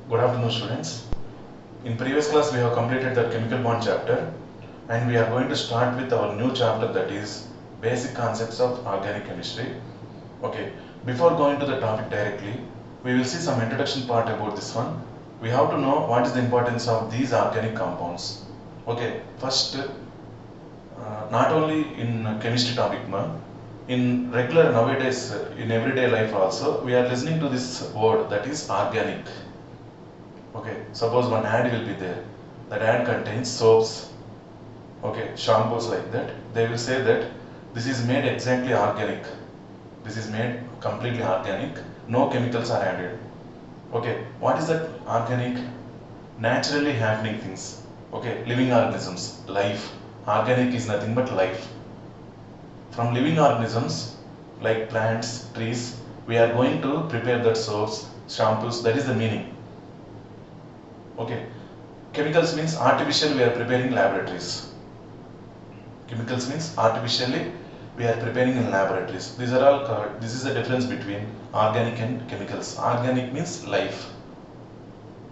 Good afternoon, students. In previous class, we have completed the chemical bond chapter, and we are going to start with our new chapter, that is basic concepts of organic chemistry. Okay, before going to the topic directly, we will see some introduction part about this one. We have to know what is the importance of these organic compounds. Okay, first, not only in chemistry topic, in regular nowadays, in everyday life also, we are listening to this word, that is organic. Okay, suppose one ad will be there. That ad contains soaps, okay, shampoos, like that. They will say that this is made exactly organic. This is made completely organic. No chemicals are added. Okay, what is that organic? Naturally happening things. Okay, living organisms, life. Organic is nothing but life. From living organisms like plants, trees, we are going to prepare that soaps, shampoos. That is the meaning. Okay, chemicals means artificial, we are preparing laboratories. Chemicals means artificially we are preparing in laboratories. These are all covered. This is the difference between organic and chemicals. Organic means life.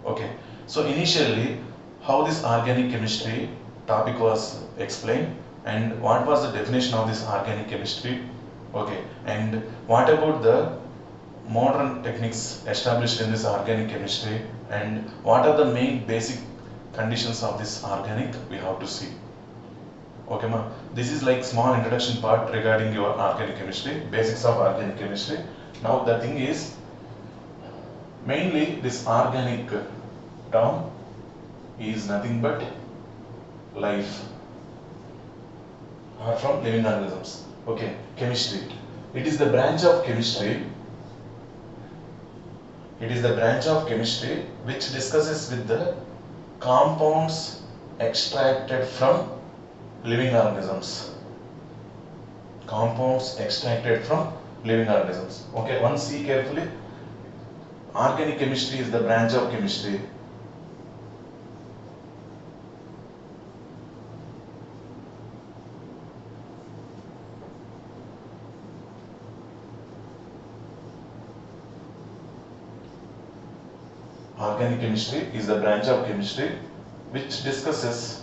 Okay, so initially how this organic chemistry topic was explained and what was the definition of this organic chemistry. Okay, and what about the modern techniques established in this organic chemistry and what are the main basic conditions of this organic we have to see. Okay, ma. This is like small introduction part regarding your organic chemistry, basics of organic chemistry. Now the thing is, mainly this organic term is nothing but life or from living organisms. Okay, chemistry. It is the branch of chemistry. It is the branch of chemistry which discusses with the compounds extracted from living organisms. Compounds extracted from living organisms. Okay, one see carefully. Organic chemistry is the branch of chemistry. Organic chemistry is the branch of chemistry which discusses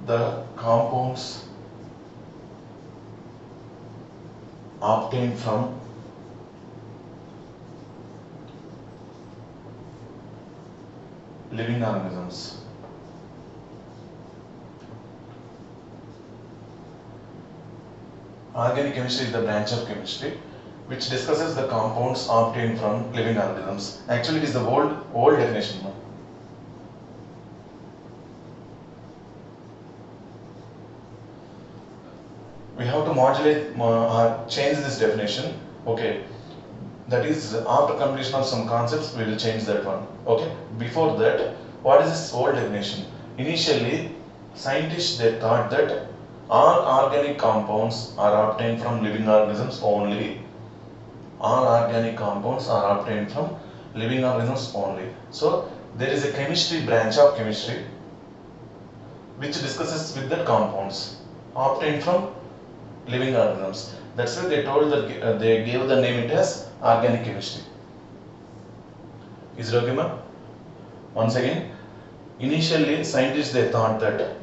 the compounds obtained from living organisms. Organic chemistry is the branch of chemistry which discusses the compounds obtained from living organisms. Actually, it is the old definition. We have to modulate change this definition. Okay, that is after completion of some concepts we will change that one. Okay, before that, what is this old definition? Initially, scientists they thought that all organic compounds are obtained from living organisms only. All organic compounds are obtained from living organisms only. So there is a chemistry branch of chemistry which discusses with the compounds obtained from living organisms. That's why they told that they gave the name it as organic chemistry. Is it okay, ma? Once again, initially scientists they thought that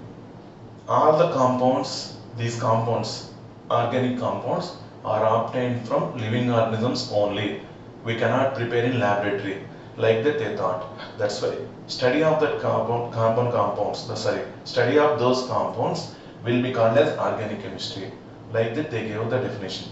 all the compounds, these compounds, organic compounds, are obtained from living organisms only. We cannot prepare in laboratory. Like that they thought. That's why study of that study of those compounds will be called as organic chemistry. Like that they gave the definition.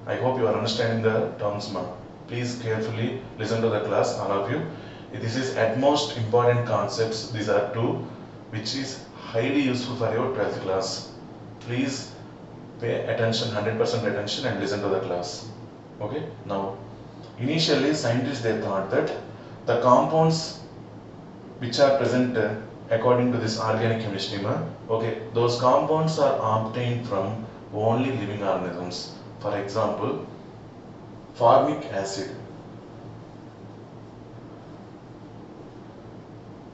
I hope you are understanding the terms, ma. Please carefully listen to the class, all of you. This is at most important concepts. These are two, which is highly useful for your 12th class. Please pay attention, 100% attention and listen to the class. Okay, now initially scientists they thought that the compounds which are present according to this organic chemistry, okay, those compounds are obtained from only living organisms. For example, formic acid.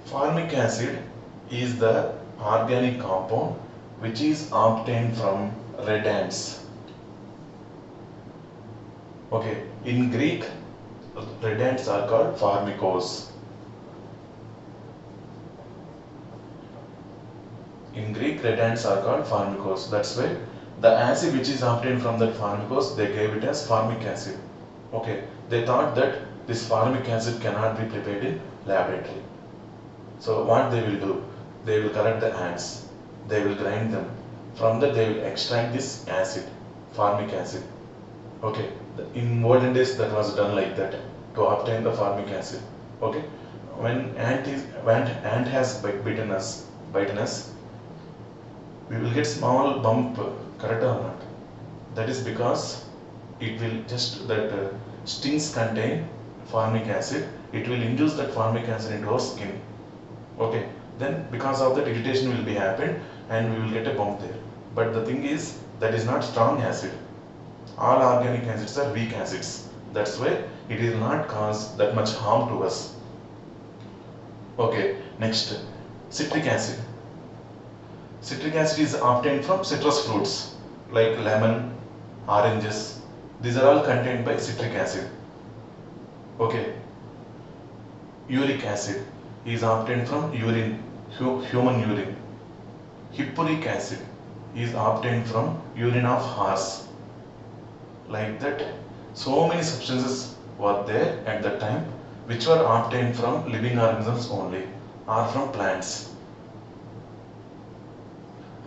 Formic acid is the organic compound which is obtained from red ants. Okay, in Greek, red ants are called formicos. In Greek, red ants are called formicos. That's why the acid which is obtained from that formicos, they gave it as formic acid. Okay, they thought that this formic acid cannot be prepared in laboratory. So what they will do? They will collect the ants. They will grind them. From that they will extract this acid, formic acid. Okay, in olden days that was done like that to obtain the formic acid. Okay, when ant has bitten us, we will get small bump, correct or not? That is because it will just that stings contain formic acid. It will induce that formic acid into our skin. Okay, then because of that irritation will be happen and we will get a bump there. But the thing is that is not strong acid. All organic acids are weak acids. That's why it will not cause that much harm to us. Okay, next, citric acid. Citric acid is obtained from citrus fruits like lemon, oranges. These are all contained by citric acid. Okay, uric acid is obtained from urine, human urine. Hippuric acid is obtained from urine of horse. Like that, so many substances were there at that time which were obtained from living organisms only or from plants.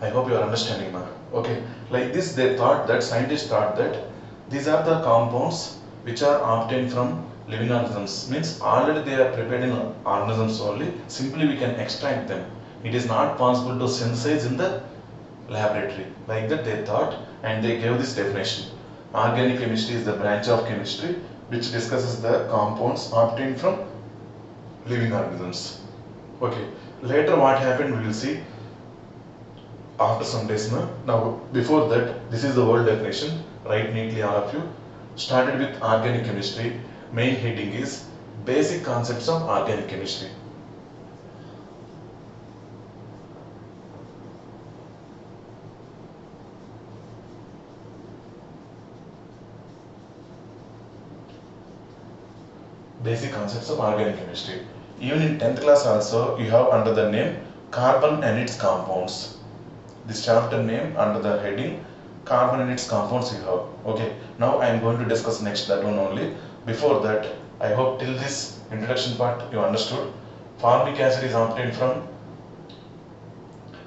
I hope you are understanding now. Okay, like this they thought that scientists thought that these are the compounds which are obtained from living organisms. Means already they are prepared in organisms only. Simply we can extract them. It is not possible to synthesize in the laboratory. Like that they thought and they gave this definition. Organic chemistry is the branch of chemistry which discusses the compounds obtained from living organisms. Okay, later what happened we will see after some days now. Now before that, this is the word definition. Write neatly all of you. Started with organic chemistry. Main heading is basic concepts of organic chemistry. Basic concepts of organic chemistry. Even in 10th class also you have under the name carbon and its compounds. This chapter name under the heading carbon and its compounds you have. Okay, now I am going to discuss next that one only. Before that, I hope till this introduction part you understood. Formic acid is obtained from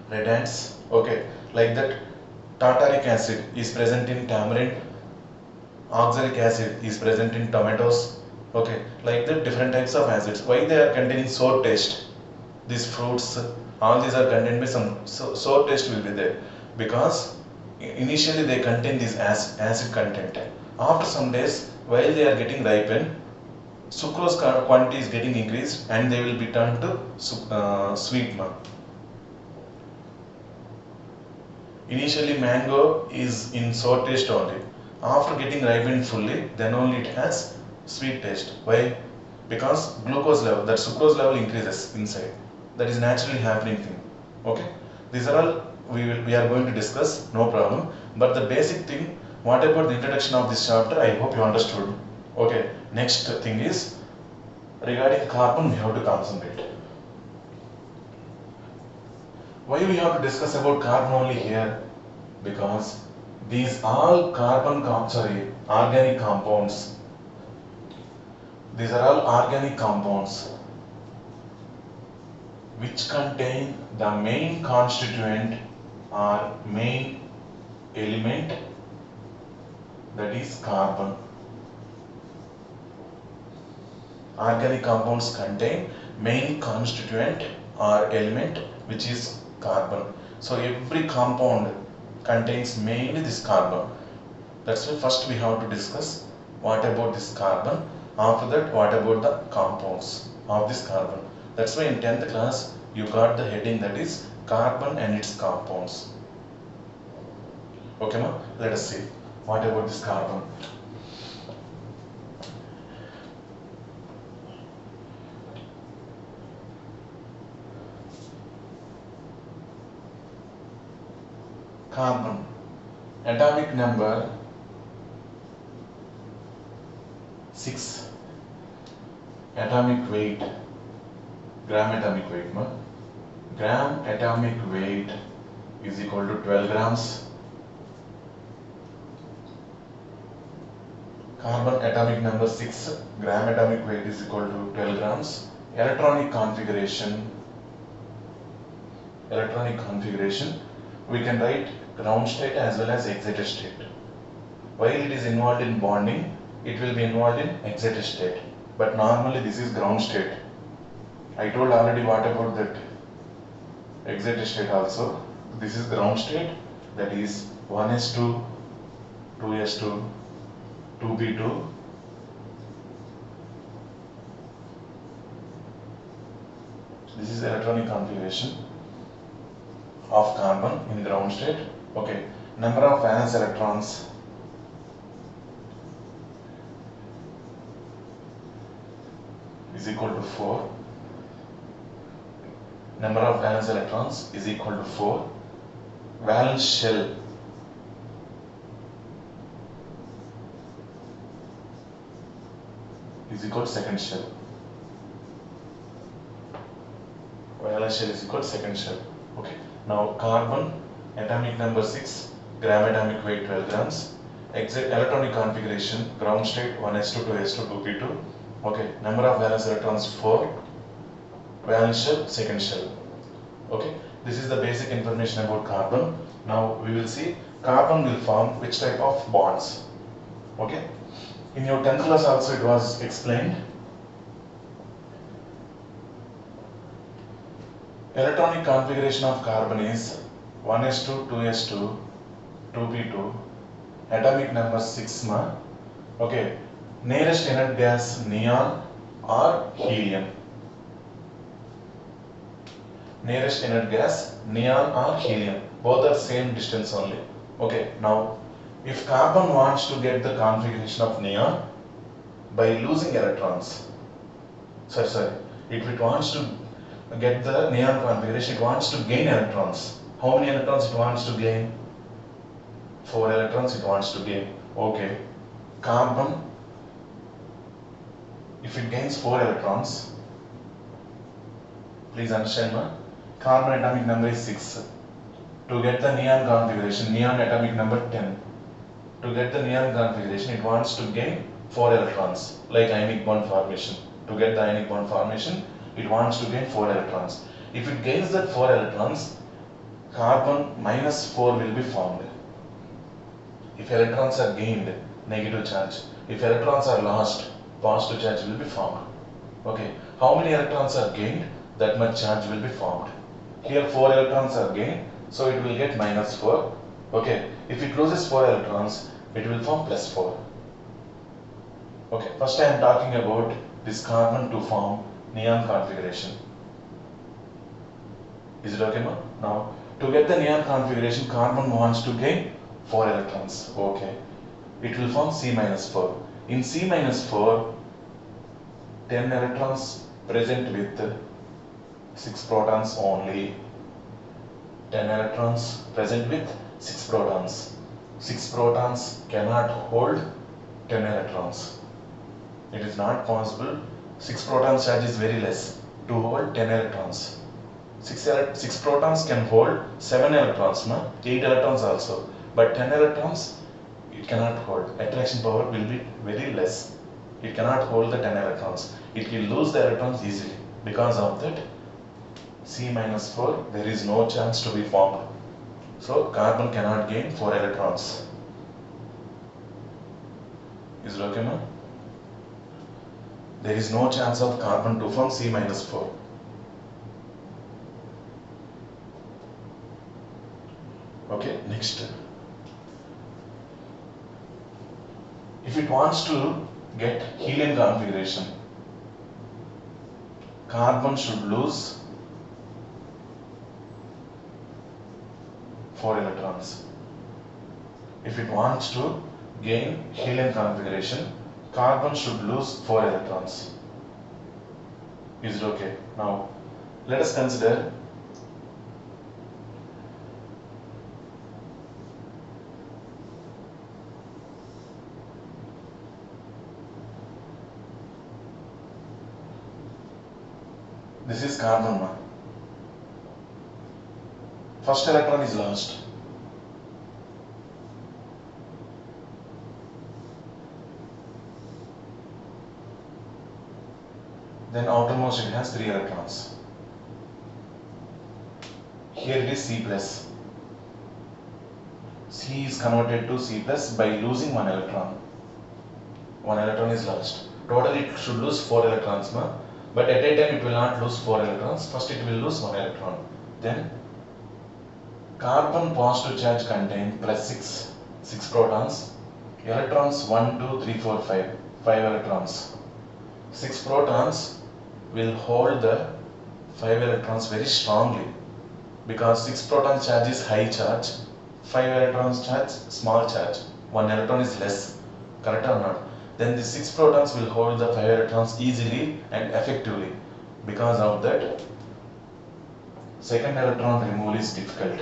red ants. Okay, like that tartaric acid is present in tamarind, oxalic acid is present in tomatoes. Okay, like that different types of acids. Why they are containing sour taste? These fruits, all these are contained by some sour taste will be there because initially they contain this acid content. After some days, while they are getting ripened, sucrose quantity is getting increased and they will be turned to sweet. Initially mango is in sour taste only. After getting ripened fully, then only it has sweet taste. Why? Because glucose level, that sucrose level increases inside. That is naturally happening thing. Okay? These are all we are going to discuss, no problem. But the basic thing, what about the introduction of this chapter, I hope you understood. Okay, next thing is regarding carbon we have to concentrate. Why we have to discuss about carbon only here? Because these all organic compounds. These are all organic compounds which contain the main constituent or main element, that is carbon. Organic compounds contain main constituent or element which is carbon. So every compound contains mainly this carbon. That's why first we have to discuss what about this carbon. After that, what about the compounds of this carbon. That's why in 10th class you got the heading that is carbon and its compounds. Okay, ma? Let us see what about this carbon. Carbon atomic number 6 atomic weight, gram atomic weight, no? Gram atomic weight is equal to 12 grams. Carbon atomic number 6, gram atomic weight is equal to 12 grams. Electronic configuration, we can write ground state as well as excited state. While it is involved in bonding, it will be involved in excited state. But normally this is ground state. I told already what about that excited state also. This is ground state, that is 1s2, 2s2, 2p2. This is the electronic configuration of carbon in ground state. Okay, number of valence electrons is equal to 4. Number of valence electrons is equal to 4. Valence shell is equal to second shell. Valence shell is equal to second shell. Okay. Now carbon atomic number 6, gram atomic weight 12 grams. Electronic configuration ground state 1s2, 2s2, 2p2. Okay. Number of valence electrons 4. Valence shell second shell. Okay. This is the basic information about carbon. Now we will see carbon will form which type of bonds. Okay. In your 10th class also it was explained. Electronic configuration of carbon is 1s2, 2s2, 2p2, atomic number 6 ma. Okay, nearest inert gas neon or helium. Nearest inert gas neon or helium. Both are same distance only. Okay, now if carbon wants to get the configuration of neon by losing electrons, if it wants to get the neon configuration, it wants to gain electrons. How many electrons it wants to gain? 4 electrons it wants to gain. Okay. Carbon, if it gains 4 electrons, please understand, ma? Carbon atomic number is 6. To get the neon configuration, neon atomic number 10. To get the neon configuration, it wants to gain 4 electrons, like ionic bond formation. To get the ionic bond formation, it wants to gain 4 electrons. If it gains that 4 electrons, carbon minus 4 will be formed. If electrons are gained, negative charge. If electrons are lost, positive charge will be formed. Okay, how many electrons are gained? That much charge will be formed. Here 4 electrons are gained, so it will get minus 4. Okay, if it loses 4 electrons, it will form plus 4. Okay, first I am talking about this carbon to form neon configuration. Is it okay, ma? Now, to get the neon configuration, carbon wants to gain 4 electrons. Okay. It will form C minus 4. In C minus 4, 10 electrons present with 6 protons only. 10 electrons present with 6 protons. 6 protons cannot hold 10 electrons. It is not possible. 6 protons charge is very less to hold 10 electrons. 6 protons can hold 7 electrons, no? 8 electrons also. But 10 electrons, it cannot hold. Attraction power will be very less. It cannot hold the 10 electrons. It will lose the electrons easily. Because of that, C minus 4, there is no chance to be formed. So carbon cannot gain 4 electrons. Is it okay, ma'am? There is no chance of carbon to form C minus 4. Okay, next. If it wants to get helium configuration, carbon should lose 4 electrons. If it wants to gain helium configuration, carbon should lose 4 electrons. Is it okay? Now, let us consider This is carbon. First electron is lost. Then outermost it has 3 electrons. Here it is C plus. C is converted to C plus by losing 1 electron. 1 electron is lost. Total it should lose 4 electrons, but at a time it will not lose 4 electrons. First it will lose 1 electron. Then carbon positive charge contain plus 6 protons. Electrons 1, 2, 3, 4, 5 electrons. 6 protons will hold the 5 electrons very strongly, because 6 proton charge is high charge, 5 electrons charge small charge, 1 electron is less, correct or not? Then the 6 protons will hold the 5 electrons easily and effectively. Because of that, second electron removal is difficult.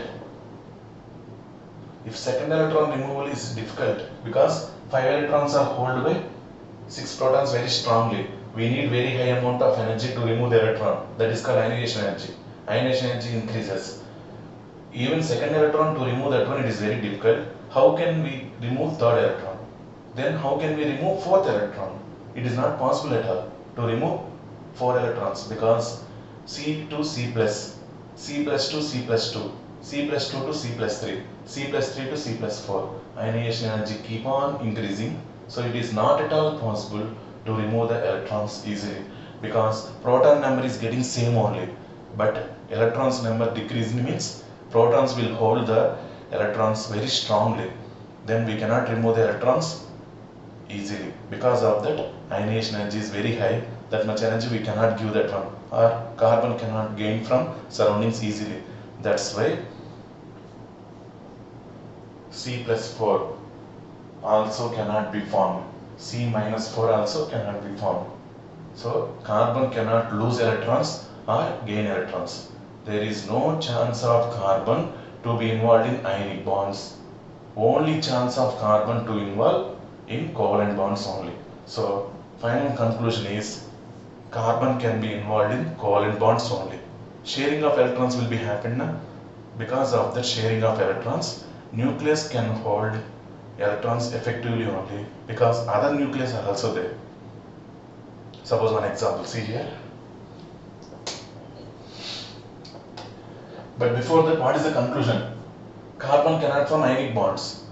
If second electron removal is difficult, because 5 electrons are held by 6 protons very strongly, we need very high amount of energy to remove the electron. That is called ionization energy. Ionization energy increases. Even second electron, to remove that one, it is very difficult. How can we remove third electron? Then how can we remove fourth electron? It is not possible at all to remove 4 electrons, because C to C plus, C plus 2, C plus 2, C plus 2 to C plus 3, C plus 3 to C plus 4. Ionization energy keep on increasing. So it is not at all possible to remove the electrons easily, because proton number is getting same only, but electrons number decreasing means protons will hold the electrons very strongly. Then we cannot remove the electrons easily. Because of that, ionization energy is very high. That much energy we cannot give that one, or carbon cannot gain from surroundings easily. That's why C plus 4 also cannot be formed. C minus 4 also cannot be formed. So carbon cannot lose electrons or gain electrons. There is no chance of carbon to be involved in ionic bonds. Only chance of carbon to involve in covalent bonds only. So final conclusion is carbon can be involved in covalent bonds only. Sharing of electrons will be happen. Because of the sharing of electrons, nucleus can hold electrons effectively only, because other nucleus are also there. Suppose one example, see here. But before that, what is the conclusion? Carbon cannot form ionic bonds.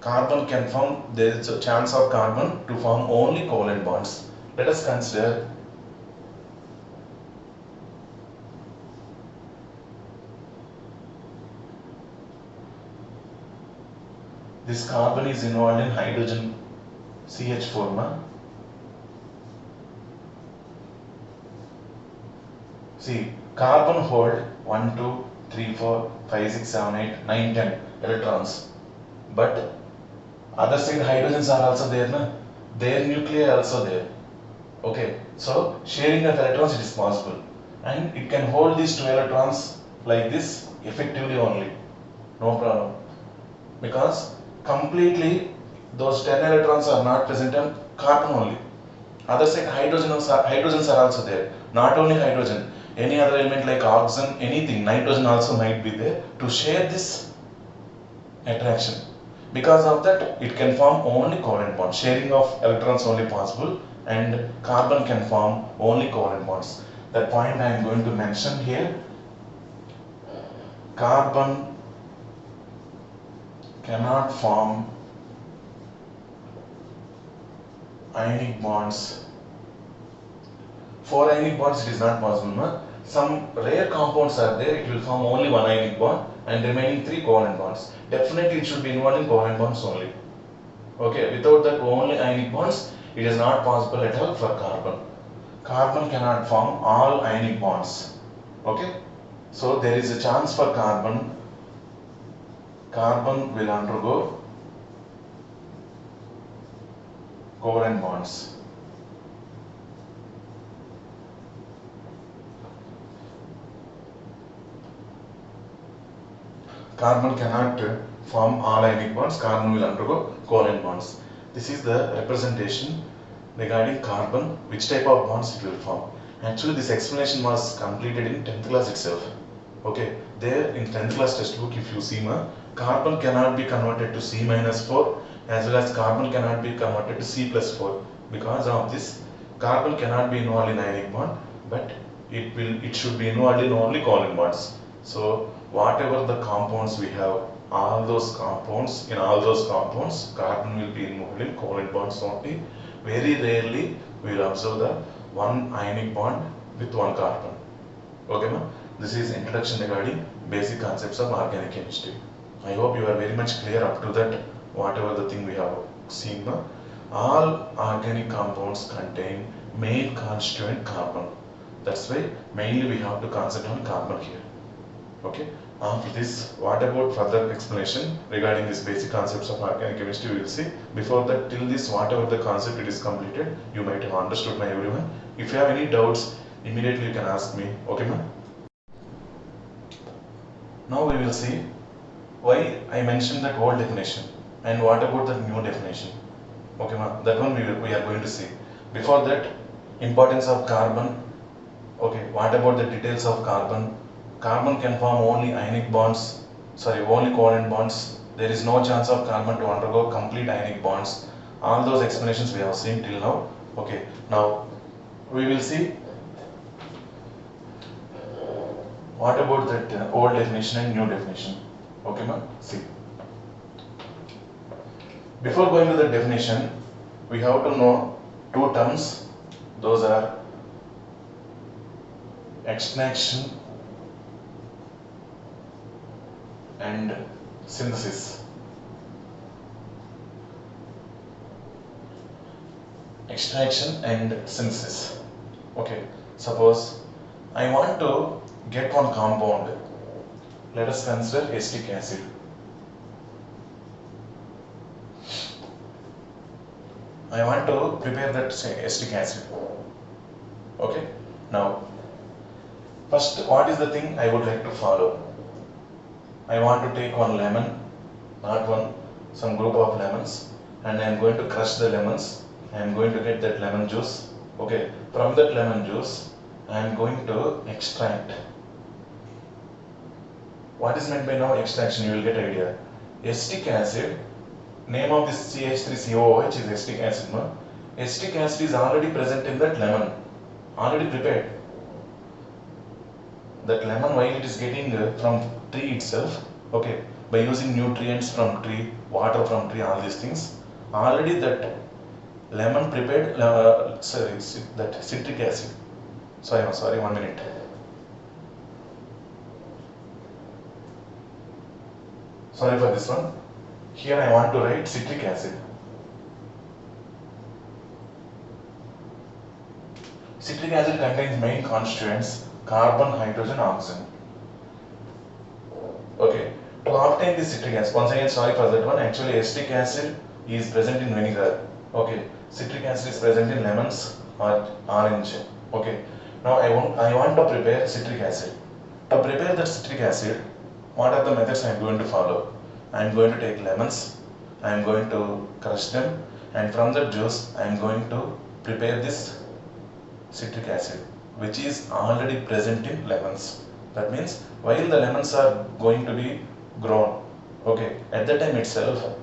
Carbon can form, there is a chance of carbon to form only covalent bonds. Let us consider this carbon is involved in hydrogen CH4. See, carbon hold 1, 2, 3, 4, 5, 6, 7, 8, 9, 10 electrons. But other side hydrogens are also there, na? Their nuclei are also there. Okay, so sharing of electrons it is possible. And it can hold these 2 electrons like this effectively only. No problem. Because completely those 10 electrons are not present on carbon only. Other side hydrogens are also there. Not only hydrogen, any other element like oxygen, anything, nitrogen also might be there to share this attraction. Because of that, it can form only covalent bonds. Sharing of electrons only possible, and carbon can form only covalent bonds. That point I am going to mention here. Carbon cannot form ionic bonds. For ionic bonds it is not possible. No? Some rare compounds are there, it will form only 1 ionic bond and remaining 3 covalent bonds. Definitely it should be involved in covalent bonds only. Okay, without that only ionic bonds, it is not possible at all for carbon. Carbon cannot form all ionic bonds. Okay, so there is a chance for carbon. Carbon will undergo covalent bonds. Carbon cannot form all ionic bonds. Carbon will undergo covalent bonds. This is the representation regarding carbon, which type of bonds it will form. Actually, this explanation was completed in 10th class itself. Okay, there in 10th class textbook, if you see, carbon cannot be converted to C minus 4 as well as carbon cannot be converted to C plus 4. Because of this, carbon cannot be involved in ionic bond, but it should be involved in only covalent bonds. So whatever the compounds we have, all those compounds, carbon will be involved in covalent bonds only. Very rarely we will observe the one ionic bond with one carbon. Okay, ma? This is introduction regarding basic concepts of organic chemistry. I hope you are very much clear up to that, whatever the thing we have seen. Ma? All organic compounds contain main constituent carbon. That's why mainly we have to concentrate on carbon here. Okay. After this, what about further explanation regarding these basic concepts of organic chemistry we will see. Before that, till this, whatever the concept it is completed, you might have understood, my everyone. If you have any doubts, immediately you can ask me. Okay, ma'am? Now we will see why I mentioned that old definition and what about the new definition. Okay, ma'am? That one we are going to see. Before that, importance of carbon. Okay, what about the details of carbon? Carbon can form only ionic bonds, only covalent bonds. There is no chance of carbon to undergo complete ionic bonds. All those explanations we have seen till now. Okay, now we will see what about that old definition and new definition. Okay, ma'am? See. Before going to the definition, we have to know two terms. Those are extraction and synthesis. Extraction and synthesis. Okay, suppose I want to get one compound. Let us consider acetic acid. I want to prepare that acetic acid. Okay, now first, what is the thing I would like to follow? I want to take one lemon, not one, some group of lemons, and I am going to crush the lemons. I am going to get that lemon juice. Okay, from that lemon juice, I am going to extract. What is meant by now extraction? You will get idea. Acetic acid, name of this CH3COOH is acetic acid. No? Acetic acid is already present in that lemon, already prepared. That lemon, while it is getting from tree itself, okay, by using nutrients from tree, water from tree, all these things, already that lemon prepared, that citric acid. Sorry, 1 minute. Sorry for this one. Here I want to write citric acid. Citric acid contains main constituents carbon, hydrogen, oxygen. Okay, to obtain this citric acid, once again sorry for that one, actually acetic acid is present in vinegar. Okay, citric acid is present in lemons or orange. Okay, now I want to prepare citric acid. To prepare that citric acid, what are the methods I am going to follow? I am going to take lemons, I am going to crush them, and from that juice I am going to prepare this citric acid, which is already present in lemons. That means while the lemons are going to be grown, okay, at that time itself,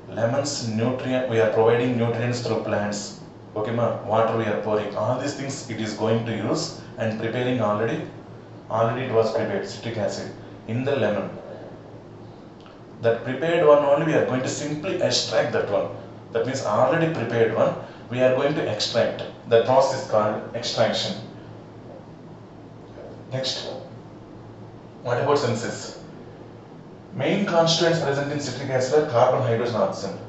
lemons nutrient, we are providing nutrients through plants, okay ma, water we are pouring, all these things it is going to use and preparing already it was prepared, citric acid in the lemon. That prepared one only we are going to simply extract that one. That means already prepared one, we are going to extract. That process is called extraction. Next, what about synthesis? Main constituents present in citric acid are carbon, hydrogen, oxygen.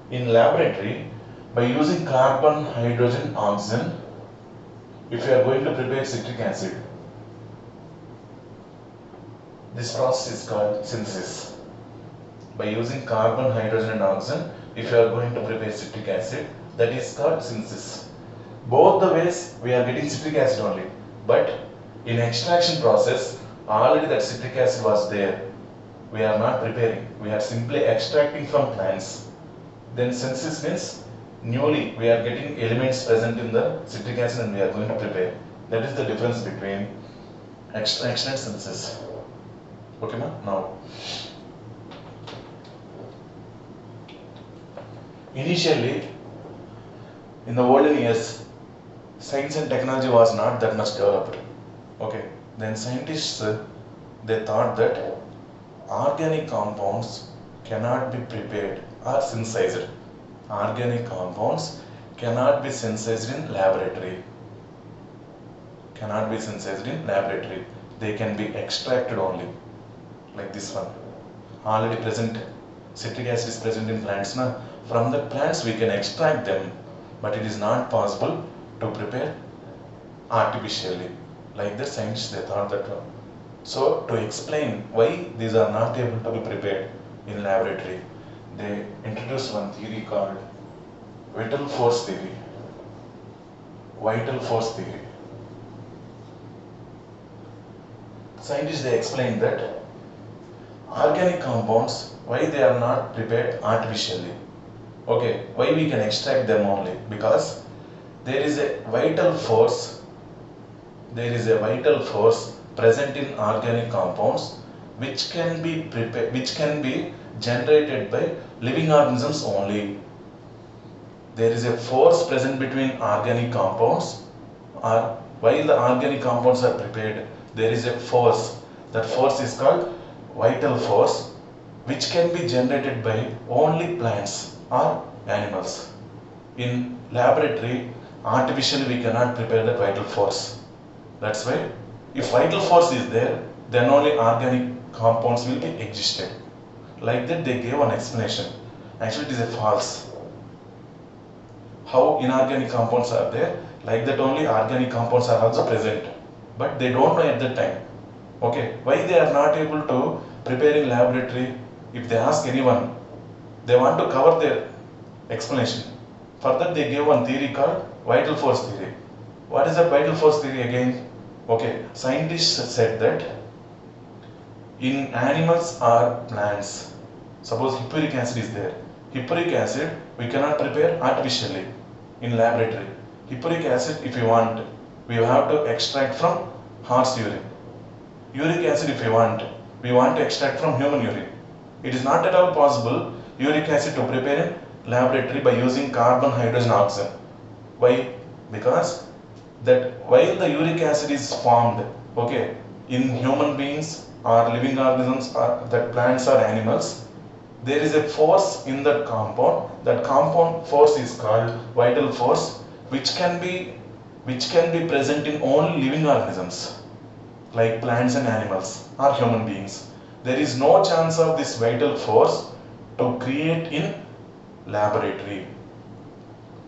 In laboratory, by using carbon, hydrogen, oxygen, if you are going to prepare citric acid, this process is called synthesis. By using carbon, hydrogen and oxygen, if you are going to prepare citric acid, that is called synthesis. Both the ways we are getting citric acid only, but in extraction process, already that citric acid was there. We are not preparing, we are simply extracting from plants. Then synthesis means newly we are getting elements present in the citric acid and we are going to prepare. That is the difference between extraction and synthesis. Okay, ma? Now, initially, in the olden years, science and technology was not that much developed. Okay, then scientists they thought that organic compounds cannot be prepared or synthesized. Organic compounds cannot be synthesized in laboratory. Cannot be synthesized in laboratory. They can be extracted only, like this one. Already present, citric acid is present in plants. Na? From the plants we can extract them, but it is not possible to prepare artificially. Like the scientists they thought that one. So to explain why these are not able to be prepared in laboratory, they introduced one theory called vital force theory. Vital force theory. Scientists they explained that organic compounds, why they are not prepared artificially. Okay, why we can extract them only? Because there is a vital force present in organic compounds which can be generated by living organisms only. There is a force present between organic compounds, or while the organic compounds are prepared, there is a force. That force is called vital force, which can be generated by only plants or animals. In laboratory, artificially we cannot prepare that vital force. That's why if vital force is there, then only organic compounds will be existed. Like that they gave an explanation. Actually it is a false. How inorganic compounds are there, like that only organic compounds are also present. But they don't know at that time. Okay, why they are not able to prepare in laboratory? If they ask anyone, they want to cover their explanation. For that they gave one theory called vital force theory. What is that vital force theory again? Okay, scientists said that in animals or plants, suppose hippuric acid is there. Hippuric acid we cannot prepare artificially in laboratory. Hippuric acid if you want, we have to extract from horse urine. Uric acid if we want to extract from human urine. It is not at all possible uric acid to prepare in laboratory by using carbon, hydrogen, oxygen. Why? Because that while the uric acid is formed, okay, in human beings or living organisms or that plants or animals, there is a force in that compound. That compound force is called vital force, which can be present in only living organisms like plants and animals or human beings. There is no chance of this vital force to create in laboratory.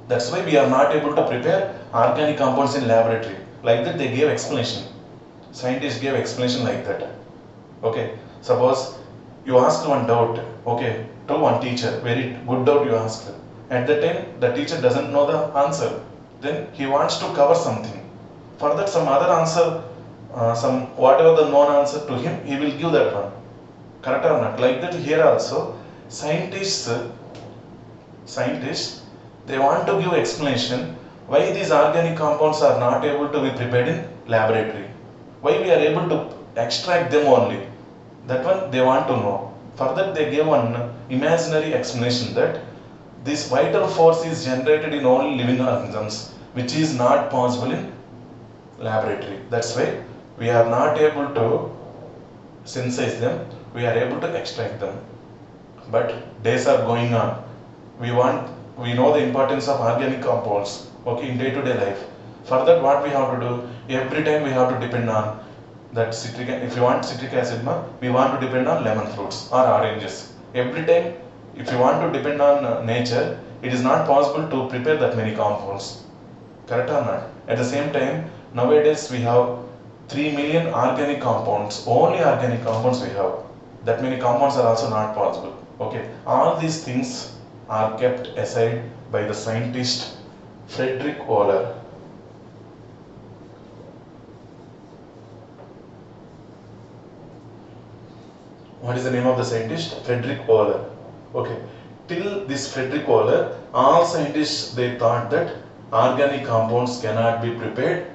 That's why we are not able to prepare organic compounds in laboratory. Like that they gave explanation. Scientists gave explanation like that. Okay, suppose you asked one doubt, okay, to one teacher, very good doubt you asked. At that time the teacher doesn't know the answer. Then he wants to cover something. For that some other answer, some whatever the known answer to him, he will give that one. Correct or not? Like that here also, scientists they want to give explanation why these organic compounds are not able to be prepared in laboratory. Why we are able to extract them only. That one they want to know. For that they gave one imaginary explanation that this vital force is generated in only living organisms, which is not possible in laboratory. That's why we are not able to synthesize them, we are able to extract them. But days are going on. We know the importance of organic compounds, okay, in day-to-day life. For that what we have to do? Every time we have to depend on that citric. If you want citric acid, we want to depend on lemon fruits or oranges. Every time if you want to depend on nature, it is not possible to prepare that many compounds. Correct or not? At the same time, nowadays we have 3 million organic compounds. Only organic compounds we have. That many compounds are also not possible. Okay. All these things are kept aside by the scientist Friedrich Wöhler. What is the name of the scientist? Friedrich Wöhler. Okay. Till this Friedrich Wöhler, all scientists they thought that organic compounds cannot be prepared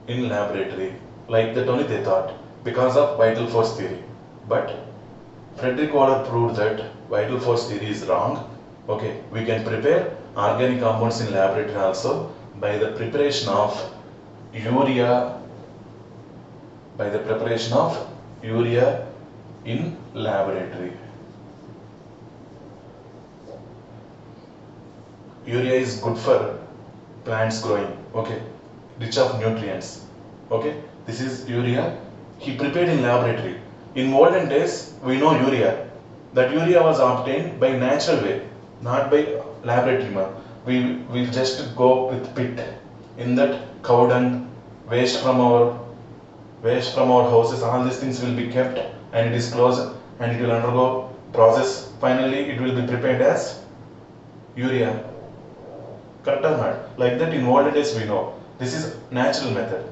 in laboratory. Like that only they thought, because of vital force theory. But Frederick Waller proved that vital force theory is wrong. Okay, we can prepare organic compounds in laboratory also by the preparation of urea, in laboratory. Urea is good for plants growing, okay, rich of nutrients. Okay, this is urea. He prepared in laboratory. In olden days, we know urea. That urea was obtained by natural way, not by laboratory. We will just go with pit. In that cow dung, waste from our houses, all these things will be kept and it is closed and it will undergo process. Finally, it will be prepared as urea. Correct or not? Like that in olden days we know. This is natural method.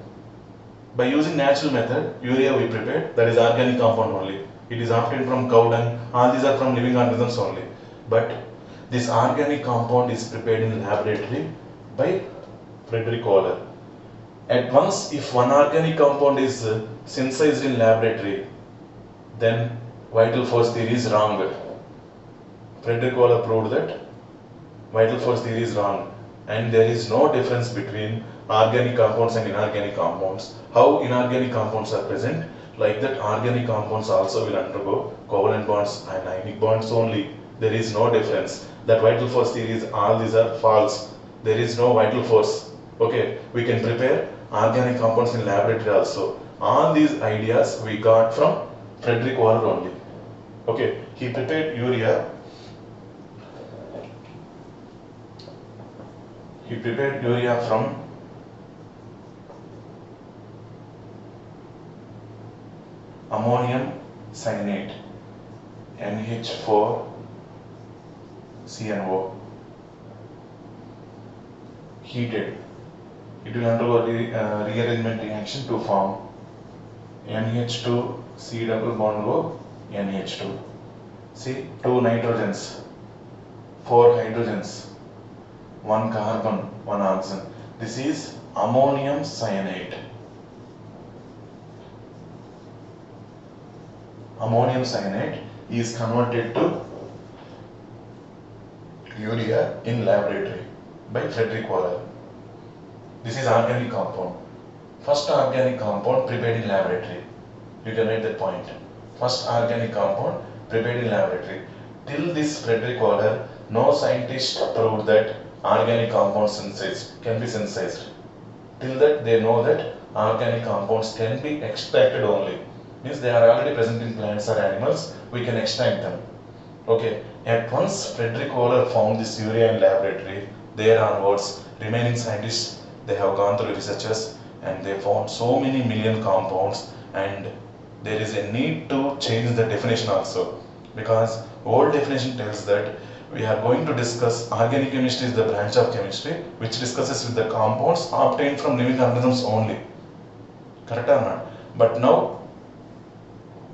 By using natural method, urea we prepared, that is organic compound only. It is obtained from cow dung, all these are from living organisms only. But this organic compound is prepared in laboratory by Frederick Waller. At once, if one organic compound is synthesized in laboratory, then vital force theory is wrong. Frederick Waller proved that vital force theory is wrong, and there is no difference between organic compounds and inorganic compounds. How inorganic compounds are present, like that organic compounds also will undergo covalent bonds and ionic bonds only. There is no difference. That vital force theories, all these are false. There is no vital force. Okay, we can prepare organic compounds in laboratory also. All these ideas we got from Frederick Waller only. Okay, he prepared urea. He prepared urea from ammonium cyanate, NH4CnO. Heated, it will undergo rearrangement reaction to form NH2C double bond O NH2. See, 2 nitrogens, 4 hydrogens, 1 carbon, 1 oxygen. This is ammonium cyanate. Ammonium cyanate is converted to urea in laboratory by Frederick Waller. This is organic compound. First organic compound prepared in laboratory. You can write that point. First organic compound prepared in laboratory. Till this Frederick Waller, no scientist proved that organic compounds can be synthesized. Till that they know that organic compounds can be extracted only. Means they are already present in plants or animals, we can extract them. Okay, at once Frederick Waller found this urea in laboratory, there onwards remaining scientists, they have gone through researches and they found so many million compounds, and there is a need to change the definition also, because old definition tells that we are going to discuss organic chemistry is the branch of chemistry which discusses with the compounds obtained from living organisms only. Correct or not? But now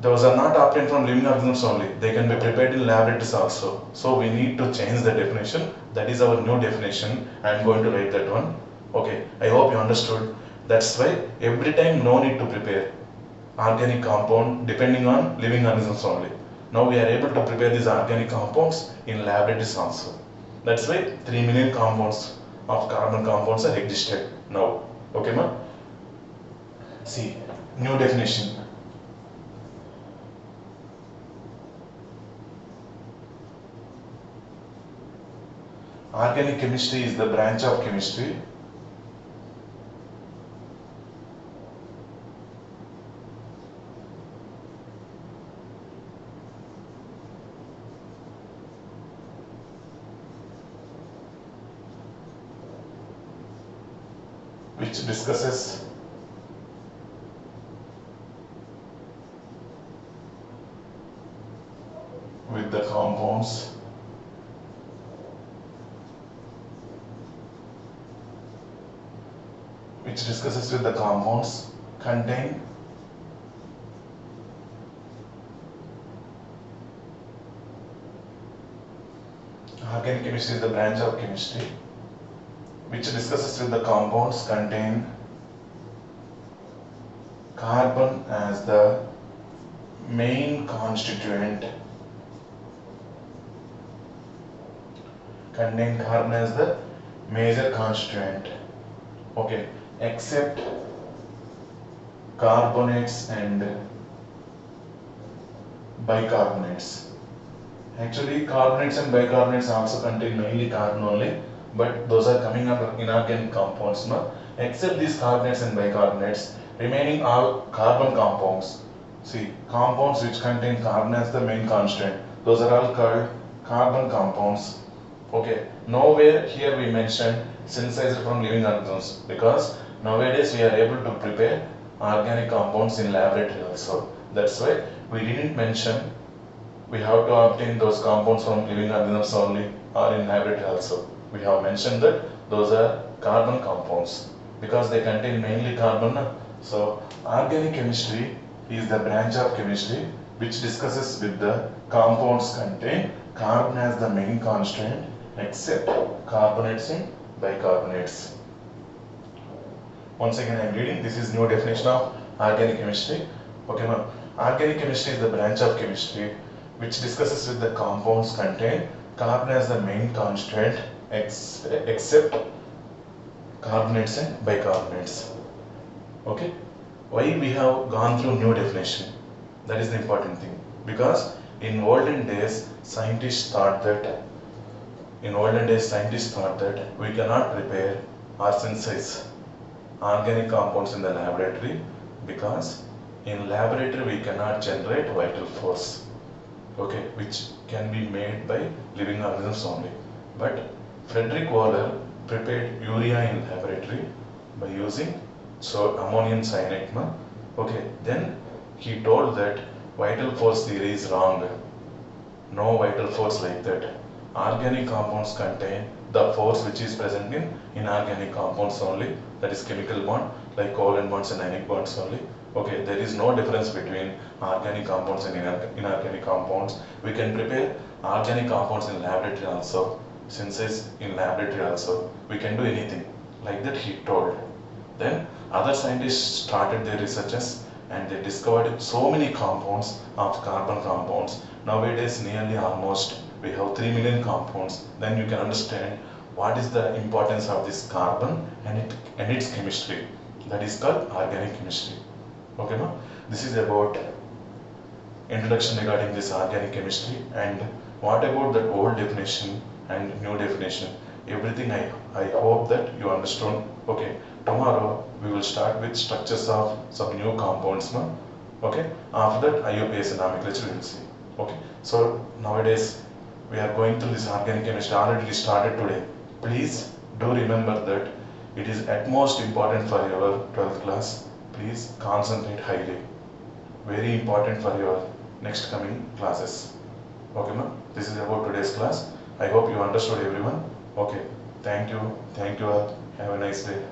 those are not obtained from living organisms only. They can be prepared in laboratories also. So we need to change the definition. That is our new definition. I am going to write that one. Okay, I hope you understood. That's why every time no need to prepare organic compound depending on living organisms only. Now we are able to prepare these organic compounds in laboratories also. That's why 3 million compounds of carbon compounds are existed now. Okay, ma? See, new definition. Organic chemistry is the branch of chemistry which discusses with the compounds contain organic chemistry is the branch of chemistry which discusses with the compounds contain carbon as the main constituent, contain carbon as the major constituent, okay, except carbonates and bicarbonates. Actually, carbonates and bicarbonates also contain mainly carbon only, but those are coming under inorganic compounds, no? Except these carbonates and bicarbonates, remaining all carbon compounds. See, compounds which contain carbon as the main constituent, those are all called carbon compounds. Okay, nowhere here we mentioned synthesized from living organisms, because nowadays we are able to prepare organic compounds in laboratory also. That's why we didn't mention we have to obtain those compounds from living organisms only or in laboratory also. We have mentioned that those are carbon compounds because they contain mainly carbon. So organic chemistry is the branch of chemistry which discusses with the compounds contain carbon as the main constituent except carbonates and bicarbonates. Once again I am reading, this is new definition of organic chemistry. Okay, now organic chemistry is the branch of chemistry which discusses with the compounds contain carbon as the main constituent except carbonates and bicarbonates. Okay, why we have gone through new definition? That is the important thing, because in olden days scientists thought that we cannot prepare or synthesize organic compounds in the laboratory, because in laboratory we cannot generate vital force, okay, which can be made by living organisms only. But Frederick Waller prepared urea in laboratory by using ammonium cyanide. Okay, then he told that vital force theory is wrong. No vital force like that. Organic compounds contain the force which is present in inorganic compounds only, that is chemical bond like covalent bonds and ionic bonds only. Okay, there is no difference between organic compounds and inorganic compounds. We can prepare organic compounds in laboratory also, synthesis in laboratory also. We can do anything like that, he told. Then other scientists started their researches and they discovered so many compounds of carbon compounds. Nowadays nearly almost we have 3 million compounds. Then you can understand what is the importance of this carbon and its chemistry. That is called organic chemistry. Okay, no? This is about introduction regarding this organic chemistry. And what about that old definition and new definition? Everything I hope that you understood. Okay, tomorrow we will start with structures of some new compounds. No? Okay, after that IUPAC nomenclature we will see. Okay, so nowadays we are going through this organic chemistry, already started today. Please do remember that it is at most important for your 12th class. Please concentrate highly. Very important for your next coming classes. Okay, ma'am? This is about today's class. I hope you understood everyone. Okay, thank you all. Have a nice day.